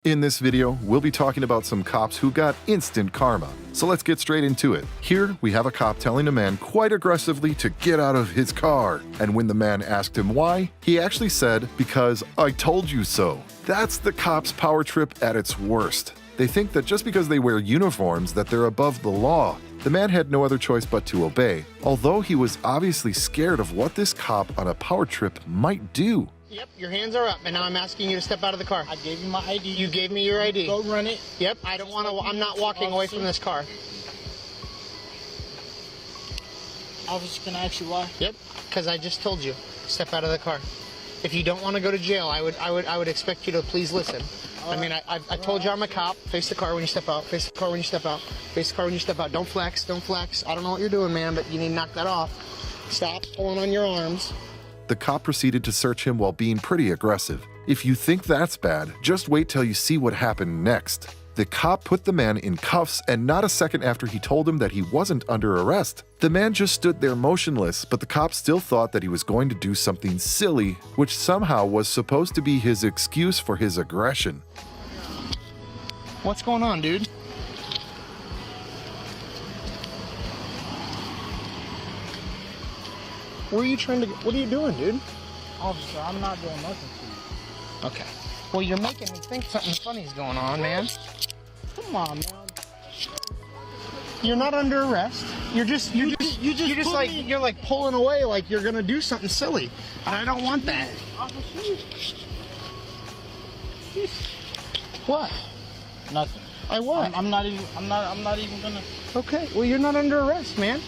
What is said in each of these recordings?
In this video, we'll be talking about some cops who got instant karma. So let's get straight into it. Here, we have a cop telling a man quite aggressively to get out of his car. And when the man asked him why, he actually said, "Because I told you so." That's the cop's power trip at its worst. They think that just because they wear uniforms that they're above the law. The man had no other choice but to obey, although he was obviously scared of what this cop on a power trip might do. Yep, your hands are up, and now I'm asking you to step out of the car. I gave you my ID. You gave me your ID. Go run it. Yep, I don't want to. I'm not walking away from this car. Officer, can I ask you why? Yep, because I just told you, step out of the car. If you don't want to go to jail, I would expect you to please listen. I mean, I told you I'm a cop. Face the car when you step out. Face the car when you step out. Face the car when you step out. Don't flex. Don't flex. I don't know what you're doing, man, but you need to knock that off. Stop pulling on your arms. The cop proceeded to search him while being pretty aggressive. If you think that's bad, just wait till you see what happened next. The cop put the man in cuffs, and not a second after he told him that he wasn't under arrest. The man just stood there motionless, but the cop still thought that he was going to do something silly, which somehow was supposed to be his excuse for his aggression. What's going on, dude? Where are you trying to? What are you doing, dude? Officer, I'm not doing nothing to you. Okay. Well, you're making me think something funny's going on, man. Come on, man. You're not under arrest. You're just like me. you're like pulling away, like you're gonna do something silly, and I don't want that. Officer. What? Nothing. I what? I'm not even gonna. Okay. Well, you're not under arrest, man.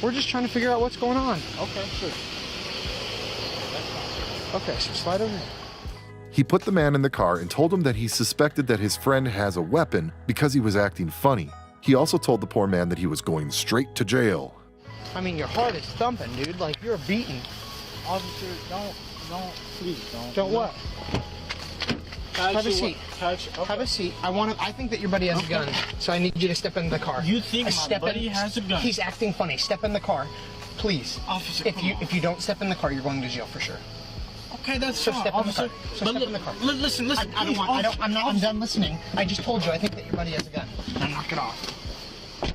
We're just trying to figure out what's going on. Okay, sure. Okay, so slide over here. He put the man in the car and told him that he suspected that his friend has a weapon because he was acting funny. He also told the poor man that he was going straight to jail. I mean, your heart is thumping, dude. Like you're beaten. Officer, please don't. Don't what? Have a seat. Okay. Have a seat. I think that your buddy has a gun, so I need you to step in the car. You think my buddy has a gun? He's acting funny. Step in the car, please. Officer, if you don't step in the car, you're going to jail for sure. Okay, that's So fine, step in the officer. car. So step in the car. Listen, I'm done listening. I just told you I think that your buddy has a gun. Now knock it off.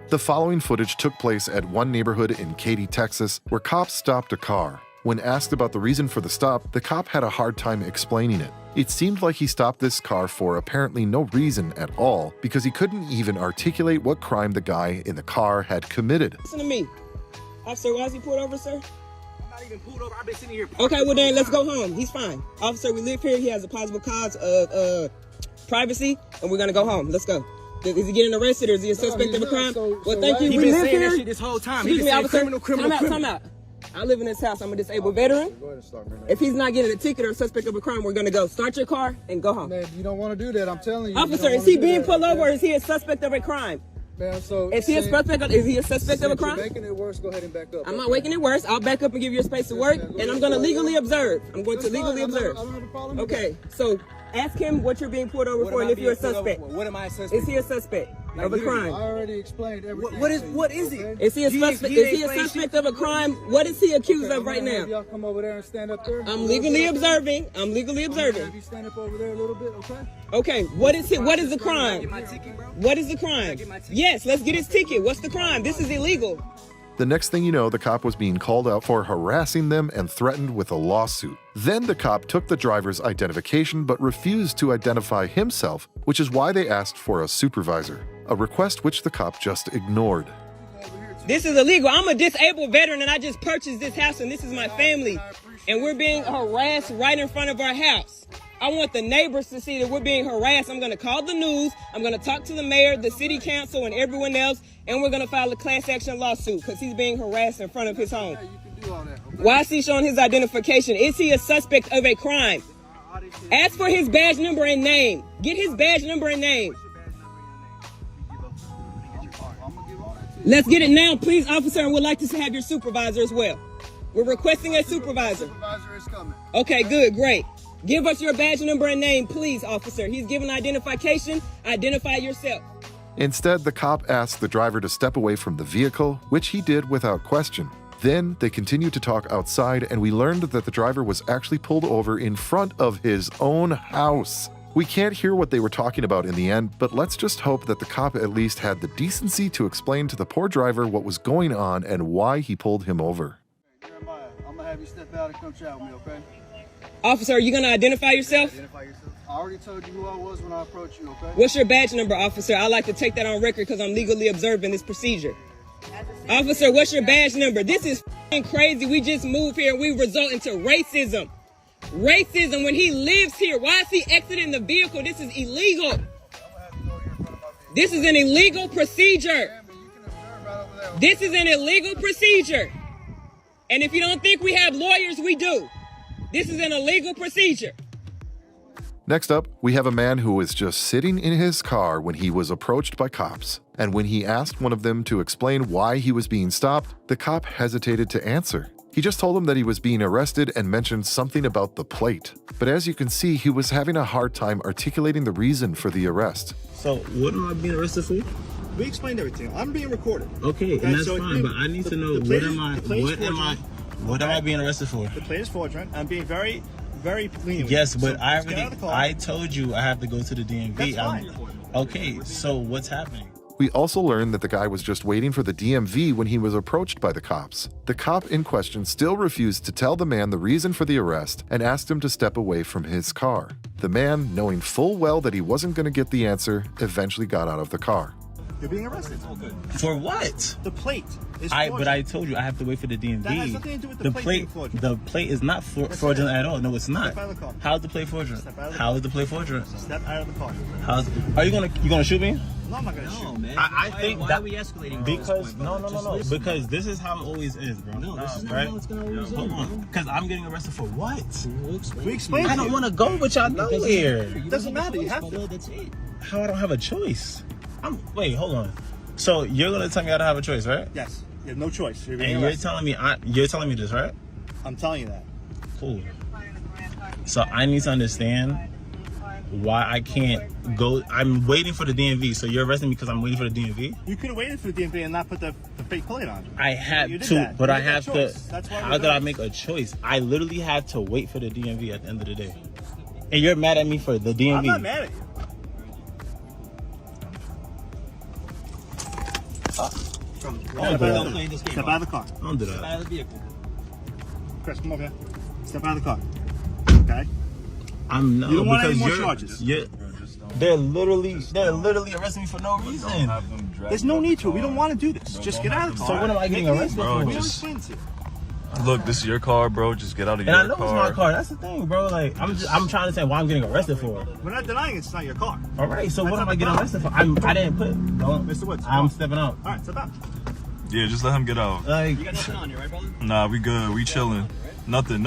The following footage took place at one neighborhood in Katy, Texas, where cops stopped a car. When asked about the reason for the stop, the cop had a hard time explaining it. It seemed like he stopped this car for apparently no reason at all, because he couldn't even articulate what crime the guy in the car had committed. Listen to me. Officer, why is he pulled over, sir? I'm not even pulled over. I've been sitting here. Okay, well then, let's go home. He's fine. Officer, we live here. He has a possible cause of privacy, and we're gonna go home. Let's go. Is he getting arrested, or is he a suspect of a crime? Well, thank you. He We been live saying that here. shit this whole time. Excuse He me, been saying officer. criminal. Time out. I live in this house. I'm a disabled veteran. If he's not getting a ticket or a suspect of a crime, we're gonna go. Start your car and go home. Man, you don't want to do that. I'm telling you. Officer, is he being pulled over, or is he a suspect of a crime? Man, so Is he a suspect of a crime? Making it worse. Go ahead and back up. I'm not making it worse. I'll back up and give you a space to work, and I'm gonna legally observe. I'm going to legally observe. I don't have a problem with Okay, so ask him what you're being pulled over for and if you're a suspect. What am I a suspect? Is he a suspect of a that. I crime? already explained everything. What is it? Is he a suspect? Is he a suspect of a crime? What is he accused of right now? Y'all come over there and stand up there. I'm legally observing. I'm legally Have observing. you stand up over there a little bit, okay? Okay, what is it? What is the Get crime? my ticket, bro. What is the crime? Yes, let's get his ticket. What's the crime? This is illegal. The next thing you know, the cop was being called out for harassing them and threatened with a lawsuit. Then the cop took the driver's identification but refused to identify himself, which is why they asked for a supervisor, a request which the cop just ignored. This is illegal. I'm a disabled veteran and I just purchased this house and this is my family. And we're being harassed right in front of our house. I want the neighbors to see that we're being harassed. I'm going to call the news. I'm going to talk to the mayor, the city council, and everyone else. And we're going to file a class action lawsuit because he's being harassed in front of his home. You can do all that, okay? Why is he showing his identification? Is he a suspect of a crime? Ask for his badge number and name. Get his badge number and name. Let's get it now, please, officer, and we'd like to have your supervisor as well. We're requesting a supervisor. Supervisor is coming. Okay, good, great. Give us your badge number and name, please, officer. He's given identification. Identify yourself. Instead, the cop asked the driver to step away from the vehicle, which he did without question. Then they continued to talk outside, and we learned that the driver was actually pulled over in front of his own house. We can't hear what they were talking about in the end, but let's just hope that the cop at least had the decency to explain to the poor driver what was going on and why he pulled him over. Jeremiah, I'm gonna have you step out and come chat with me, okay? Officer, are you gonna identify yourself? Identify yourself. I already told you who I was when I approached you, okay? What's your badge number, officer? I'd like to take that on record because I'm legally observing this procedure. Officer, what's your badge number? This is f***ing crazy. We just moved here and we result into racism. Racism when he lives here. Why is he exiting the vehicle? This is illegal. This is an illegal procedure. This is an illegal procedure. And if you don't think we have lawyers, we do. This is an illegal procedure. Next up, we have a man who was just sitting in his car when he was approached by cops. And when he asked one of them to explain why he was being stopped, the cop hesitated to answer. He just told him that he was being arrested and mentioned something about the plate. But as you can see, he was having a hard time articulating the reason for the arrest. So what am I being arrested for? We explained everything. I'm being recorded. Okay, and that's fine, but I need to know what am I being arrested for? The plate is fraudulent. I'm being very, very lenient. Yes, but So I told you I have to go to the DMV. That's fine. Okay, so what's happening? We also learned that the guy was just waiting for the DMV when he was approached by the cops. The cop in question still refused to tell the man the reason for the arrest and asked him to step away from his car. The man, knowing full well that he wasn't going to get the answer, eventually got out of the car. You're being arrested. For what? The plate is fraudulent. But I told you I have to wait for the DMV. That has nothing to do with the plate being fraudulent. The plate is not fraudulent at all. No, it's not. Step out of the car. How's the plate fraudulent? Step out of the How car. is the plate fraudulent? Step out of the car. Are you gonna shoot me? No, I'm not going to shoot. man. I think why that are we escalating because at this point, no, bro? because this is how it always is, bro. No, this is not right? how it's gonna always Hold end, on, because I'm getting arrested for what? We explained I don't want to go with y'all nowhere. It doesn't matter. You have to. That's it. How I don't have a choice? Wait, hold on. So you're gonna tell me I don't have a choice, right? Yes. You have no choice. You're being And you're arrested. telling me this, right? I'm telling you that. Cool. So I need to understand why I can't go. I'm waiting for the DMV. So you're arresting me because I'm waiting for the DMV? You could have waited for the DMV and not put the fake plate on. I had You did to, that. but You I made that have choice. to. That's why How we're did I doing make a choice? I literally had to wait for the DMV at the end of the day. And you're mad at me for the DMV? I'm not mad at you. Don't do that. Step out of the car. Don't do Out that. of the vehicle. Chris, come over here. Step out of the car. Okay? I'm not. You don't want any because more you're- charges. They're literally arresting me for no reason. There's no need to. We don't want to do this. Just get out of the car. So what am I getting arrested Bro, for? We don't just- explain to you. Look, this is your car, bro. Just get out of And I your know car. it's my car. That's the thing, bro. Like I'm trying to say why I'm getting arrested for. We're not denying it's not your car. All right. So That's what am not I the getting problem. arrested for? I didn't put. Don't. Mr. Woods, I'm stepping out. All right, step out. Yeah, just let him get out. Like You got nothing on you, right, brother? Nah, we good. We chilling. Nothing.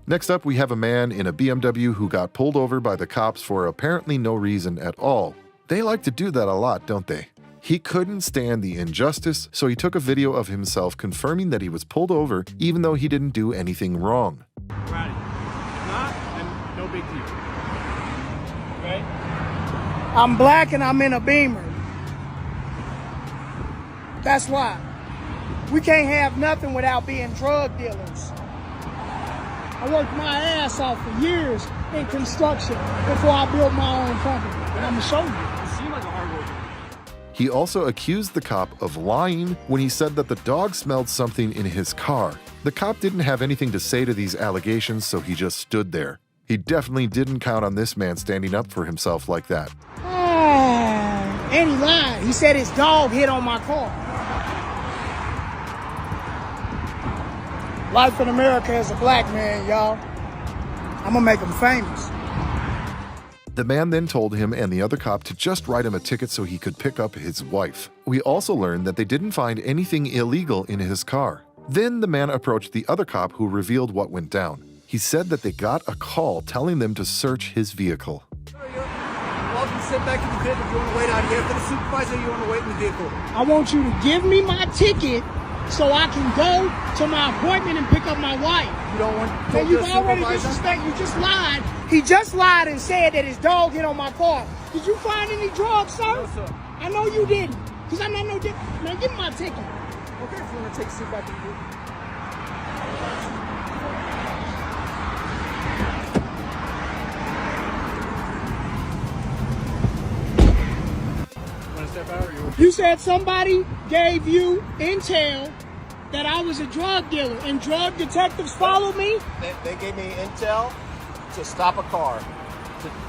Next up, we have a man in a BMW who got pulled over by the cops for apparently no reason at all. They like to do that a lot, don't they? He couldn't stand the injustice, so he took a video of himself confirming that he was pulled over even though he didn't do anything wrong. Ready. If not, then no big deal. Okay? I'm black and I'm in a Beamer. That's why. We can't have nothing without being drug dealers. I worked my ass off for years in construction before I built my own company. And I'm going to show you. You seem like a hard worker. He also accused the cop of lying when he said that the dog smelled something in his car. The cop didn't have anything to say to these allegations, so he just stood there. He definitely didn't count on this man standing up for himself like that. And he lied. He said his dog hit on my car. Life in America as a black man, y'all. I'm gonna make him famous. The man then told him and the other cop to just write him a ticket so he could pick up his wife. We also learned that they didn't find anything illegal in his car. Then the man approached the other cop who revealed what went down. He said that they got a call telling them to search his vehicle. Welcome to sit back in the vehicle. If you want to wait out here for the supervisor, you want to wait in the vehicle. I want you to give me my ticket so I can go to my appointment and pick up my wife. You don't want to Man, talk you to the already supervisor? disrespect. You just lied. He just lied and said that his dog hit on my car. Did you find any drugs, sir? No, sir. I know you didn't. Because I'm not no dick. Man, give me my ticket. Okay, if you want to take a seat back in the vehicle. You said somebody gave you intel that I was a drug dealer, and drug detectives followed me? They gave me intel to stop a car,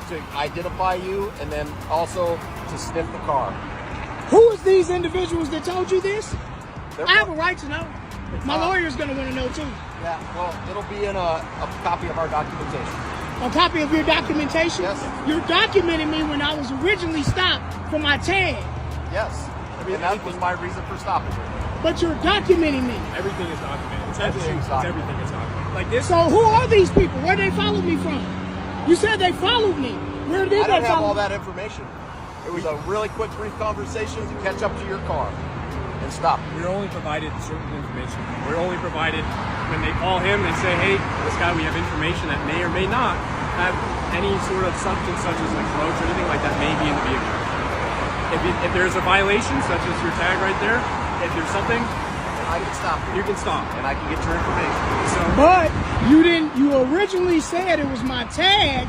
to identify you, and then also to sniff the car. Who is these individuals that told you this? I have a right to know. My lawyer's going to want to know too. Yeah, well, it'll be in a copy of our documentation. A copy of your documentation? Yes. You're documenting me when I was originally stopped for my tag. Yes, and that was my reason for stopping you. But you're documenting me. Everything is documented. It's everything. It's everything is documented. Like this. So who are these people? Where they follow me from? You said they followed me. Where did I don't they have follow all that information. It was a really quick, brief conversation to catch up to your car and stop. We're only provided certain information. We're only provided when they call him, they say, hey, this guy, we have information that may or may not have any sort of substance such as like drugs or anything like that may be in the vehicle. If there's a violation, such as your tag right there, if there's something, I can stop you. You can stop. And I can get your information. So, but you originally said it was my tag,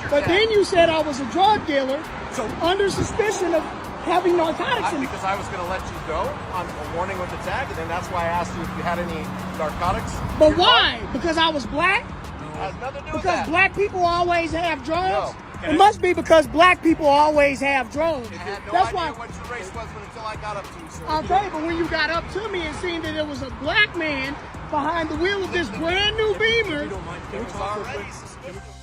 but then you said I was a drug dealer, so under suspicion of having narcotics in me. Because I was going to let you go on a warning with the tag, and then that's why I asked you if you had any narcotics. But why? Because I was black? It has nothing to do with because that. black people always have drugs? No. It must be because black people always have drugs. I had no That's idea why. what your race was until I got up to you, sir. Okay, but when you got up to me and seen that it was a black man behind the wheel of this brand new Beamer.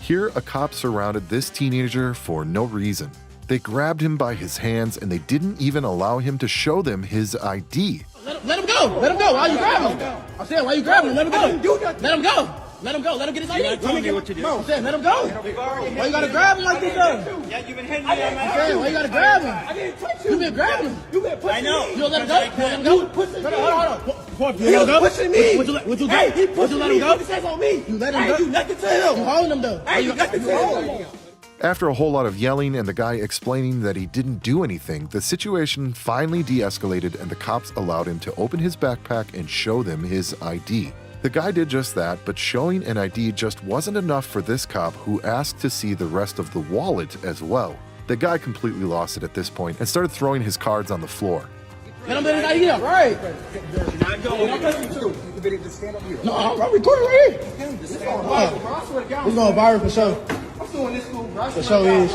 Here, a cop surrounded this teenager for no reason. They grabbed him by his hands and they didn't even allow him to show them his ID. Let him go. Let him go. Why are you grabbing him? I said, why are you grabbing him? Let him go. Let him go. Let him go. Let him get his ID. Tell me what to do. I said, let him go. Why you gotta grab him like this? Yeah, you've been hitting me on my Okay, why you gotta grab him? I didn't touch you. You been grabbing him. You been pushing I know. me. You don't let him go? You let him go? Pushing me. Hold on. He was pushing me. Would you let him go? Hey, he Would pushing you let me. him go? Put his hands on me. You let him I go? ain't do nothing to him. You holding him though? I ain't do nothing to him. After a whole lot of yelling and the guy explaining that he didn't do anything, the situation finally de-escalated and the cops allowed him to open his backpack and show them his ID. The guy did just that, but showing an ID just wasn't enough for this cop, who asked to see the rest of the wallet as well. The guy completely lost it at this point and started throwing his cards on the floor. Let him get his ID up. Right. Not going. No, I'm recording right here. It's going viral for sure. I'm doing this cool, bro. For sure is.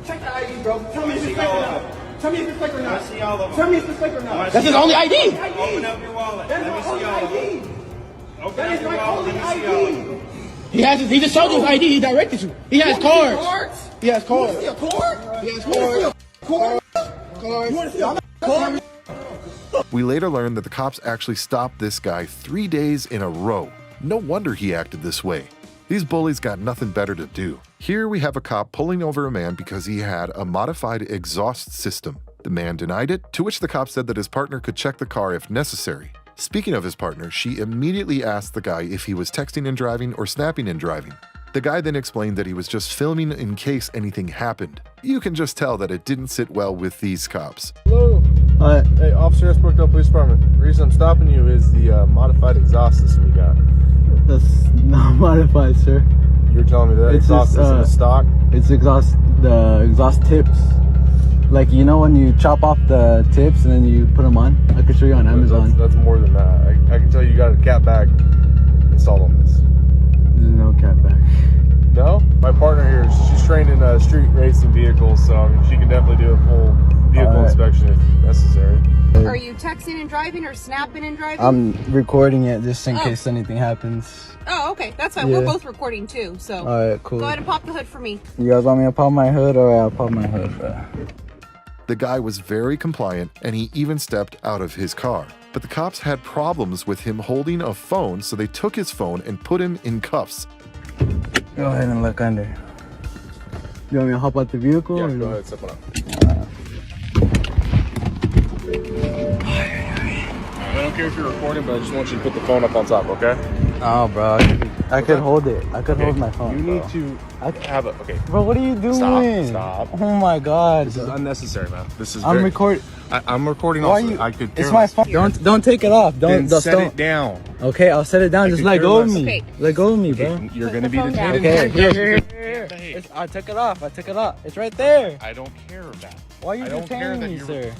Check the ID, bro. Tell me if it's fake or not. Tell me if it's fake or not. See all of them. Tell me if it's fake or not. That's his only ID. Open up your wallet. That's Let me my see only all of them. ID. Open That up is your my wallet. only Let me see all of them. ID. He just showed you his ID. He directed you. He has cards. Cards? He has cards. You want to see a card? He has cards. You want to see a card? We later learned that the cops actually stopped this guy 3 days in a row. No wonder he acted this way. These bullies got nothing better to do. Here we have a cop pulling over a man because he had a modified exhaust system. The man denied it, to which the cop said that his partner could check the car if necessary. Speaking of his partner, she immediately asked the guy if he was texting and driving or snapping and driving. The guy then explained that he was just filming in case anything happened. You can just tell that it didn't sit well with these cops. Hello. Hi. Hey, officer Esbrook, Police Department. The reason I'm stopping you is the modified exhaust system you got. That's not modified, sir. You're telling me that It's exhaust just, isn't stock? It's the exhaust tips. Like, you know when you chop off the tips and then you put them on? I could show you on Amazon. That's more than that. I can tell you got a cat bag installed on this. There's no cat back. No? My partner here, she's trained in street racing vehicles, so I mean, she can definitely do a full vehicle inspection if necessary. Are you texting and driving or snapping and driving? I'm recording it just in case anything happens. Oh, okay. That's fine. Yeah. We're both recording too, so. Alright, cool. Go ahead and pop the hood for me. You guys want me to pop my hood? Alright, I'll pop my hood, bro. The guy was very compliant and he even stepped out of his car. But the cops had problems with him holding a phone, so they took his phone and put him in cuffs. Go ahead and look under. You want me to hop out the vehicle? Yeah, or go no? ahead, step on up. I don't care if you're recording, but I just want you to put the phone up on top, okay? Oh, bro. I could hold it. I could hold my phone. You need to have it. Okay. Bro, what are you doing? Stop. Oh my god. This is unnecessary, man. This is. I'm recording. I'm recording. Why Also. you? I could. It's my phone. Don't take it off. Then Don't set it down. Okay, I'll set it down. Just let go of me. Okay. Let go of me, bro. You're gonna be detained. Okay, here. I took it off. I took it off. It's right there. I don't care about. Why are you I don't care detaining that me, you're- sir?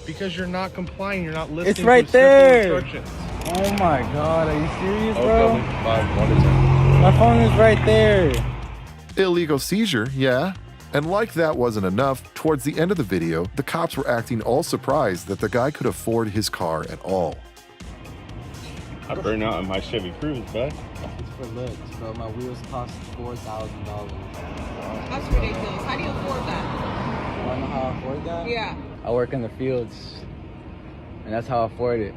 Because you're not complying. You're not listening. It's right to simple there. instructions. Oh my God, are you serious, I'll bro? go with 5, 1 to 10. My phone is right there. Illegal seizure, yeah. And like that wasn't enough, towards the end of the video, the cops were acting all surprised that the guy could afford his car at all. I burn out in my Chevy Cruze, bud. It's for looks, bro. My wheels cost $4,000. That's ridiculous. How do you afford that? You wanna know how I afford that? Yeah. I work in the fields, and that's how I afford it.